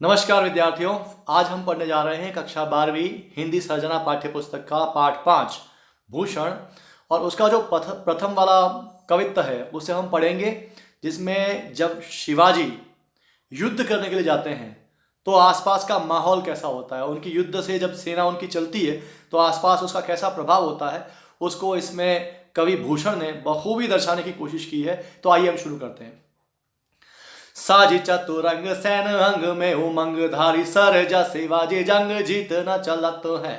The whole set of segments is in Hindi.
नमस्कार विद्यार्थियों। आज हम पढ़ने जा रहे हैं कक्षा 12वीं हिंदी सर्जना पाठ्य पुस्तक का पाठ 5 भूषण, और उसका जो प्रथम वाला कवित्त है उसे हम पढ़ेंगे, जिसमें जब शिवाजी युद्ध करने के लिए जाते हैं तो आसपास का माहौल कैसा होता है, उनकी युद्ध से जब सेना उनकी चलती है तो आसपास उसका कैसा प्रभाव होता है, उसको इसमें कवि भूषण ने बखूबी दर्शाने की कोशिश की है। तो आइए हम शुरू करते हैं। साजी चतुरंग सैन अंग में उमंग धारी सरजा शिवाजी जंग जीत न चलत है।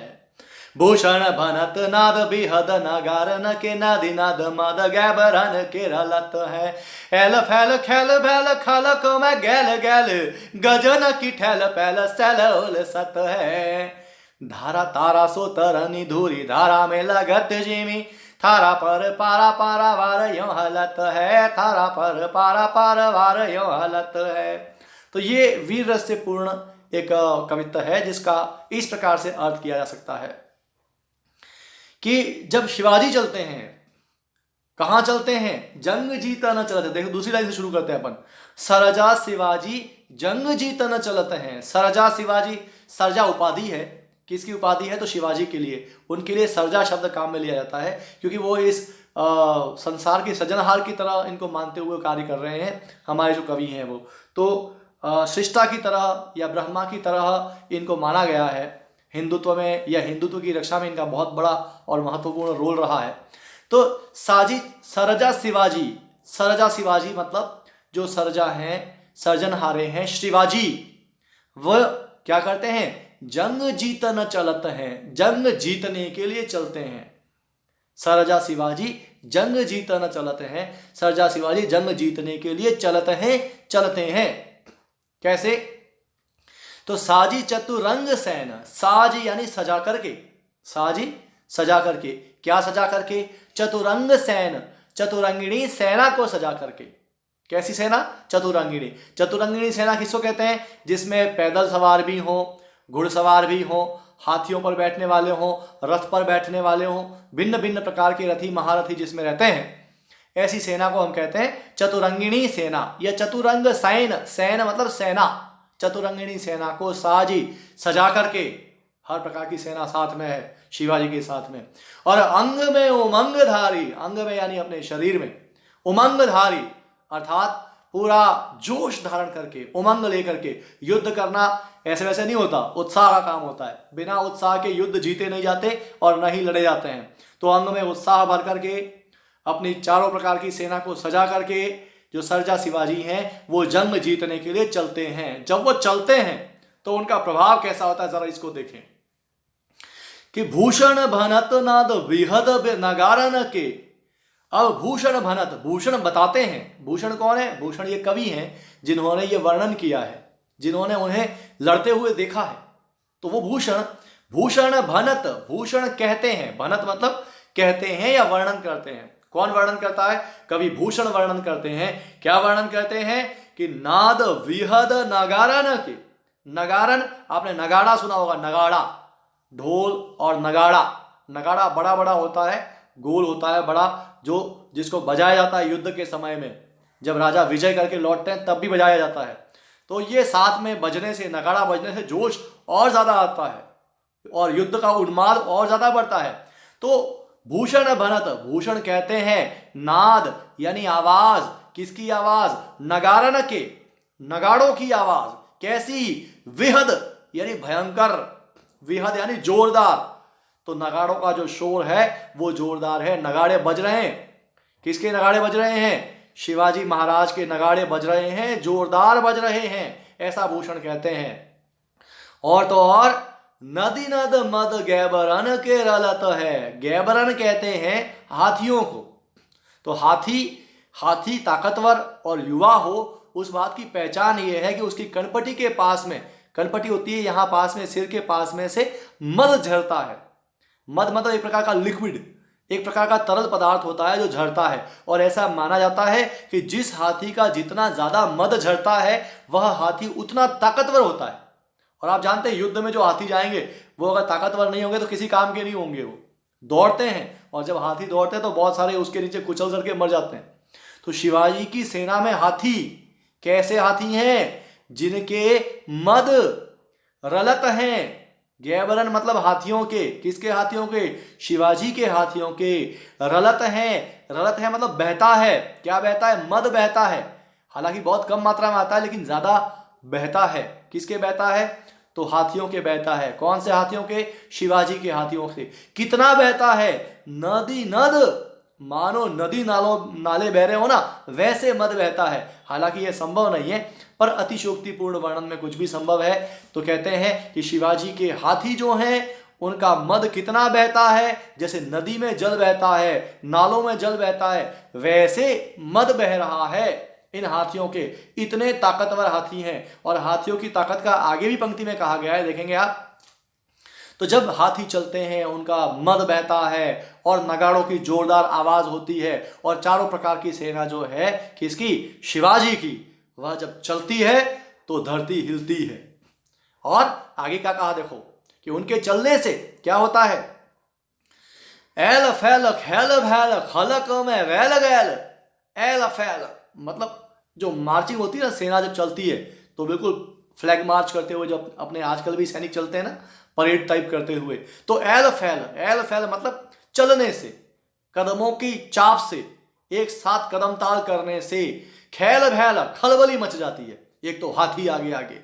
भूषण भनत नाद बिहद नगारन के नादी नाद मद गैबरन के रलत है। एल फैल खैल भैल खलक में गैल गैल गजन की ठैल पैल सैल उल सत है। धारा तारा सो तरनी धूरी धारा में लगत जिमी थारा पर पारा पारा वार यो हलत है। थारा पर पारा पार वार यो हलत है। तो ये वीर रस से पूर्ण एक कविता है, जिसका इस प्रकार से अर्थ किया जा सकता है कि जब शिवाजी चलते हैं, कहाँ चलते हैं? जंग जीता न चलते। देखो दूसरी लाइन से शुरू करते हैं अपन। सरजा शिवाजी जंग जीता न चलते हैं। सरजा शिवाजी, सरजा उपाधि है। किसकी उपाधि है? तो शिवाजी के लिए। उनके लिए सरजा शब्द काम में लिया जाता है, क्योंकि वो इस संसार के सृजनहार की तरह इनको मानते हुए कार्य कर रहे हैं। हमारे जो कवि हैं वो तो सृष्टा की तरह या ब्रह्मा की तरह इनको माना गया है। हिंदुत्व में या हिंदुत्व की रक्षा में इनका बहुत बड़ा और महत्वपूर्ण रोल रहा है। तो सरजा शिवाजी, सरजा शिवाजी मतलब जो सरजा हैं, सर्जनहारे हैं शिवाजी, वह क्या करते हैं? जंग जीतन चलत हैं। जंग जीतने के लिए चलते हैं। सरजा शिवाजी जंग जीतन चलते हैं। सरजा शिवाजी जंग जीतने के लिए चलते हैं। कैसे? तो साजी चतुरंग सैन, साज यानी सजा करके, साजी सजा करके। क्या सजा करके? चतुरंग सैन, चतुरंगिणी सेना को सजा करके। कैसी सेना? चतुरंगिणी। चतुरंगिणी सेना किसको कहते हैं? जिसमें पैदल सवार भी हो, घुड़सवार भी हो, हाथियों पर बैठने वाले हो, रथ पर बैठने वाले हो, भिन्न भिन्न प्रकार के रथी महारथी जिसमें रहते हैं, ऐसी सेना को हम कहते हैं चतुरंगिणी सेना या चतुरंग सैन। सैन मतलब सेना। चतुरंगिणी सेना को साजी सजा करके, हर प्रकार की सेना साथ में है शिवाजी के साथ में। और अंग में उमंगधारी, अंग में यानी अपने शरीर में, उमंगधारी अर्थात पूरा जोश धारण करके, उमंग लेकर के। युद्ध करना ऐसे वैसे नहीं होता, उत्साह का काम होता है। बिना उत्साह के युद्ध जीते नहीं जाते और न ही लड़े जाते हैं। तो अंग में उत्साह भर करके अपनी चारों प्रकार की सेना को सजा करके जो सरजा शिवाजी हैं वो जंग जीतने के लिए चलते हैं। जब वो चलते हैं तो उनका प्रभाव कैसा होता है, जरा इसको देखें कि भूषण भनत नाद विहद नगारन के। अब भूषण भनत, भूषण बताते हैं। भूषण कौन है? भूषण ये कवि हैं जिन्होंने ये वर्णन किया है, जिन्होंने उन्हें लड़ते हुए देखा है। तो वो भूषण, भूषण भनत, भूषण कहते हैं। भनत मतलब कहते हैं या वर्णन करते हैं। कौन वर्णन करता है? कवि भूषण वर्णन करते हैं। क्या वर्णन करते हैं? कि नाद विहद नगारन के। नगारन, आपने नगाड़ा सुना होगा, नगाड़ा, ढोल और नगाड़ा। नगाड़ा बड़ा बड़ा होता है, गोल होता है बड़ा, जो जिसको बजाया जाता है युद्ध के समय में। जब राजा विजय करके लौटते हैं तब भी बजाया जाता है। तो ये साथ में बजने से, नगाड़ा बजने से जोश और ज्यादा आता है और युद्ध का उन्माद और ज्यादा बढ़ता है। तो भूषण भनत, भूषण कहते हैं नाद यानी आवाज। किसकी आवाज? नगारन के, नगाड़ों की आवाज। कैसी? विहद यानी भयंकर, विहद यानी जोरदार। तो नगाड़ों का जो शोर है वो जोरदार है। नगाड़े बज रहे हैं। किसके नगाड़े बज रहे हैं? शिवाजी महाराज के नगाड़े बज रहे हैं, जोरदार बज रहे हैं, ऐसा भूषण कहते हैं। और तो और नदी नद मद गैबरन के रलत है। गैबरन कहते हैं हाथियों को। तो हाथी ताकतवर और युवा हो, उस बात की पहचान ये है कि उसकी कनपटी के पास में, कनपटी होती है यहाँ पास में, सिर के पास में से मद झरता है। मद मतलब एक प्रकार का लिक्विड, एक प्रकार का तरल पदार्थ होता है जो झरता है। और ऐसा माना जाता है कि जिस हाथी का जितना ज्यादा मद झरता है वह हाथी उतना ताकतवर होता है। और आप जानते हैं युद्ध में जो हाथी जाएंगे वो अगर ताकतवर नहीं होंगे तो किसी काम के नहीं होंगे। वो दौड़ते हैं और जब हाथी दौड़ते हैं तो बहुत सारे उसके नीचे कुचल करके मर जाते हैं। तो शिवाजी की सेना में हाथी कैसे हाथी हैं? जिनके मद रलत हैं। गैबरन मतलब हाथियों के, किसके हाथियों के? शिवाजी के हाथियों के। रलत हैं, रलत है मतलब बहता है। क्या बहता है? मद बहता है। हालांकि बहुत कम मात्रा में आता है लेकिन ज्यादा बहता है। किसके बहता है? तो हाथियों के बहता है। कौन से हाथियों के? शिवाजी के हाथियों से। कितना बहता है? नदी नद, मानो नदी नालों नाले बह रहे हो ना, वैसे मद बहता है। हालांकि यह संभव नहीं है, पर अतिशयोक्तिपूर्ण वर्णन में कुछ भी संभव है। तो कहते हैं कि शिवाजी के हाथी जो हैं उनका मद कितना बहता है? जैसे नदी में जल बहता है, नालों में जल बहता है, वैसे मद बह रहा है इन हाथियों के। इतने ताकतवर हाथी हैं। और हाथियों की ताकत का आगे भी पंक्ति में कहा गया है, देखेंगे आप। तो जब हाथी चलते हैं उनका मद बहता है और नगाड़ों की जोरदार आवाज होती है, और चारों प्रकार की सेना जो है किसकी? शिवाजी की, वह जब चलती है तो धरती हिलती है। और आगे क्या कहा देखो कि उनके चलने से क्या होता है? एल फैल खैल भैल खलक में वैल गैल। एल फैल मतलब जो मार्चिंग होती है ना, सेना जब चलती है तो बिल्कुल फ्लैग मार्च करते हुए, जब अपने आजकल भी सैनिक चलते हैं ना परेड टाइप करते हुए, तो एल फैल, एल फैल मतलब चलने से, कदमों की चाप से, एक साथ कदम ताल करने से, खैल भैल खलबली मच जाती है। एक तो हाथी आगे आगे,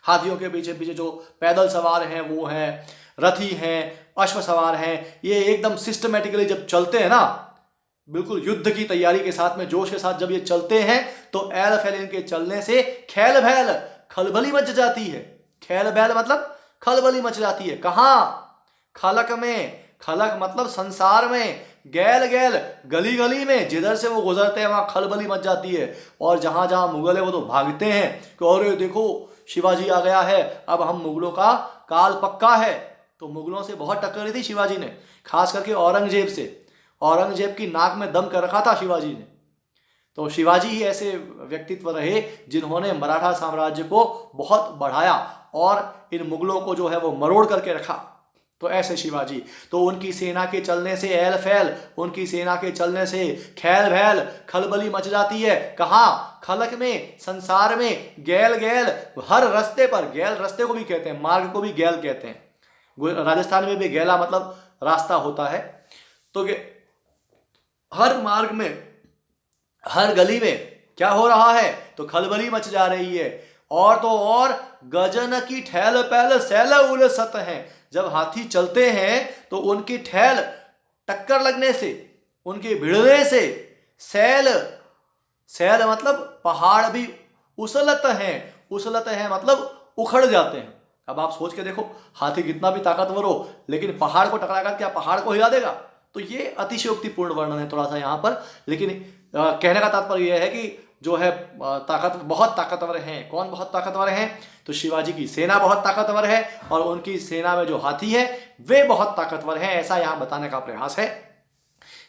हाथियों के पीछे पीछे जो पैदल सवार हैं वो हैं, रथी हैं, अश्व सवार हैं, ये एकदम सिस्टमेटिकली जब चलते हैं ना, बिल्कुल युद्ध की तैयारी के साथ में, जोश के साथ जब ये चलते हैं, तो एल फैल इनके चलने से खैल भैल खलबली मच जाती है। खैल भैल मतलब खलबली मच जाती है। कहाँ? खलक में। खलक मतलब संसार में। गैल गैल गली गली में, जिधर से वो गुजरते हैं वहां खलबली मच जाती है। और जहां जहां मुगल है वो तो भागते हैं कि अरे देखो शिवाजी आ गया है, अब हम मुगलों का काल पक्का है। तो मुगलों से बहुत टक्कर दी थी शिवाजी ने, खास करके औरंगजेब से। औरंगजेब की नाक में दम कर रखा था शिवाजी ने। तो शिवाजी ही ऐसे व्यक्तित्व रहे जिन्होंने मराठा साम्राज्य को बहुत बढ़ाया और इन मुगलों को जो है वो मरोड़ करके रखा। तो ऐसे शिवाजी, तो उनकी सेना के चलने से एल फैल, उनकी सेना के चलने से खैल भैल खलबली मच जाती है। कहाँ? खलक में, संसार में। गैल गैल हर रास्ते पर, गैल रास्ते को भी कहते हैं, मार्ग को भी गैल कहते हैं। राजस्थान में भी गैला मतलब रास्ता होता है। तो हर मार्ग में, हर गली में क्या हो रहा है? तो खलबली मच जा रही है। और तो और गजन की ठैल पैल सैल उलसत है। जब हाथी चलते हैं तो उनकी ठैल टक्कर लगने से, उनके भिड़ने से, सैल, सैल मतलब पहाड़ भी उछलत हैं। उछलत हैं मतलब उखड़ जाते हैं। अब आप सोच के देखो, हाथी कितना भी ताकतवर हो लेकिन पहाड़ को टकराकर क्या पहाड़ को हिला देगा? तो ये अतिशयोक्तिपूर्ण वर्णन है थोड़ा सा यहाँ पर, लेकिन कहने का तात्पर्य यह है कि जो है बहुत ताकतवर हैं। कौन बहुत ताकतवर हैं? तो शिवाजी की सेना बहुत ताकतवर है और उनकी सेना में जो हाथी है वे बहुत ताकतवर हैं, ऐसा यहाँ बताने का प्रयास है।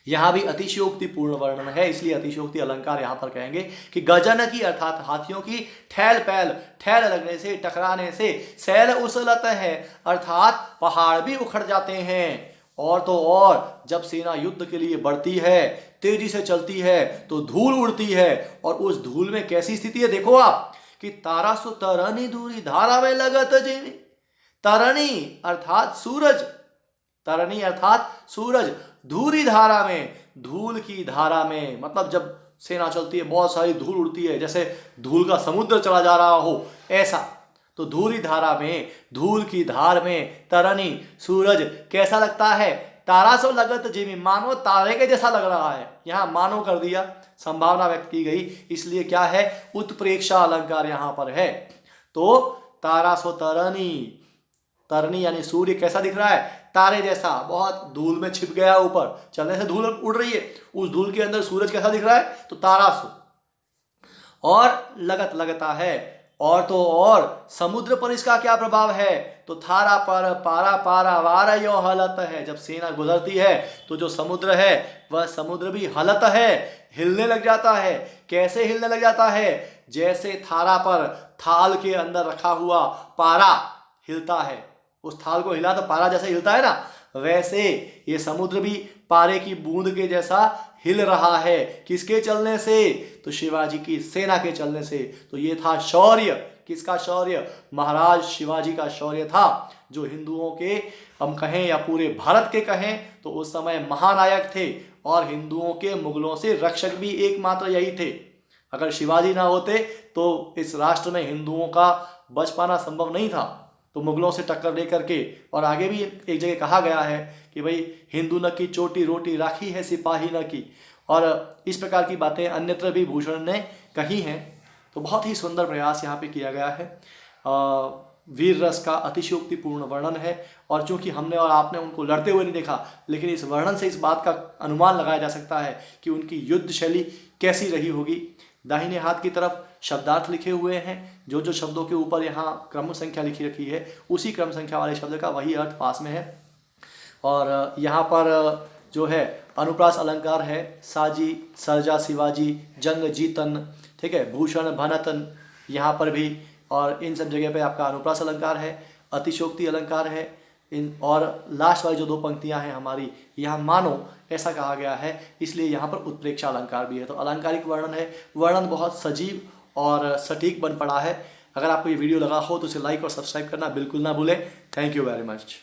यहाँ भी अतिशयोक्तिपूर्ण वर्णन है, इसलिए अतिशयोक्ति अलंकार यहाँ पर कहेंगे कि गजन की अर्थात हाथियों की ठैल पैल, ठैल लगने से, टकराने से, सैल उछलत है अर्थात पहाड़ भी उखड़ जाते हैं। और तो और जब सेना युद्ध के लिए बढ़ती है, तेजी से चलती है, तो धूल उड़ती है। और उस धूल में कैसी स्थिति है देखो आप कि तारा सु तरनी दूरी धारा में लगत जिमी। तरनी अर्थात सूरज, तरनी अर्थात सूरज, धूरी धारा में, धूल की धारा में मतलब जब सेना चलती है बहुत सारी धूल उड़ती है, जैसे धूल का समुद्र चला जा रहा हो ऐसा। तो धूरी धारा में, धूल की धार में, तरनी सूरज कैसा लगता है? तारा सो लगत जिमी, मानो तारे के जैसा लग रहा है। यहाँ मानो कर दिया, संभावना व्यक्त की गई, इसलिए क्या है? उत्प्रेक्षा अलंकार यहाँ पर है। तो तारा सो तरनी, तरनी यानी सूर्य कैसा दिख रहा है? तारे जैसा, बहुत धूल में छिप गया ऊपर, चलने से धूल उड़ रही है, उस धूल के अंदर सूरज कैसा दिख रहा है? तो तारा सो। और लगत लगता है। और तो और समुद्र पर इसका क्या प्रभाव है? तो थारा पर पारा पारा वार यो हलत है। जब सेना गुजरती है तो जो समुद्र है वह समुद्र भी हलत है, हिलने लग जाता है। कैसे हिलने लग जाता है? जैसे थारा पर थाल के अंदर रखा हुआ पारा हिलता है, उस थाल को हिला तो पारा जैसे हिलता है ना, वैसे ये समुद्र भी पारे की बूंद के जैसा हिल रहा है। किसके चलने से? तो शिवाजी की सेना के चलने से। तो ये था शौर्य किसका शौर्य? महाराज शिवाजी का शौर्य था, जो हिंदुओं के हम कहें या पूरे भारत के कहें तो उस समय महानायक थे और हिंदुओं के मुगलों से रक्षक भी एकमात्र यही थे। अगर शिवाजी ना होते तो इस राष्ट्र में हिंदुओं का बच पाना संभव नहीं था। तो मुगलों से टक्कर लेकर के, और आगे भी एक जगह कहा गया है कि भाई हिंदू न की चोटी रोटी राखी है सिपाही न की, और इस प्रकार की बातें अन्यत्र भी भूषण ने कही हैं। तो बहुत ही सुंदर प्रयास यहाँ पे किया गया है। वीर रस का अतिशयोक्तिपूर्ण वर्णन है, और चूंकि हमने और आपने उनको लड़ते हुए नहीं देखा, लेकिन इस वर्णन से इस बात का अनुमान लगाया जा सकता है कि उनकी युद्ध शैली कैसी रही होगी। दाहिने हाथ की तरफ शब्दार्थ लिखे हुए हैं, जो जो शब्दों के ऊपर यहाँ क्रम संख्या लिखी रखी है उसी क्रम संख्या वाले शब्द का वही अर्थ पास में है। और यहाँ पर जो है अनुप्रास अलंकार है, साजी, सर्जा, शिवाजी, जंग जीतन, ठीक है, भूषण, भनतन, यहाँ पर भी, और इन सब जगह पे आपका अनुप्रास अलंकार है, अतिशोक्ति अलंकार है। और लास्ट वाली जो दो पंक्तियां हैं हमारी, यहाँ मानो ऐसा कहा गया है, इसलिए यहाँ पर उत्प्रेक्षा अलंकार भी है। तो अलंकारिक वर्णन है, वर्णन बहुत सजीव और सटीक बन पड़ा है। अगर आपको ये वीडियो लगा हो तो इसे लाइक और सब्सक्राइब करना बिल्कुल ना भूलें। Thank you very much.